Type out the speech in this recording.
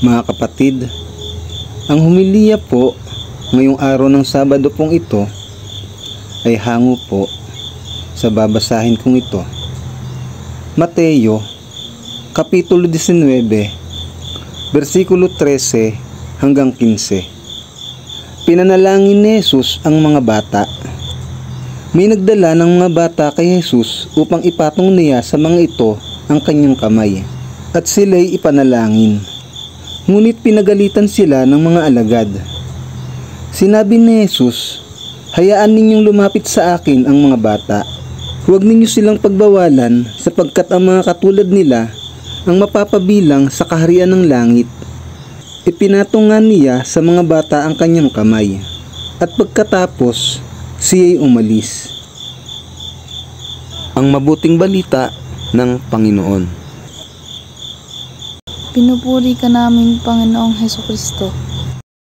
Mga kapatid, ang humiliya po ngayong araw ng Sabado pong ito ay hango po sa babasahin kong ito. Mateo, Kapitulo 19, versikulo 13 hanggang 15. Pinanalangin ni Jesus ang mga bata. May nagdala ng mga bata kay Jesus upang ipatong niya sa mga ito ang kanyang kamay, at sila'y ipanalangin. Ngunit pinagalitan sila ng mga alagad. Sinabi ni Jesus, "Hayaan ninyong lumapit sa akin ang mga bata. Huwag ninyo silang pagbawalan, sapagkat ang mga katulad nila ang mapapabilang sa kaharian ng langit." Ipinatong nga niya sa mga bata ang kanyang kamay, at pagkatapos siya'y umalis. Ang mabuting balita ng Panginoon. Pinupuri ka namin, Panginoong Hesukristo.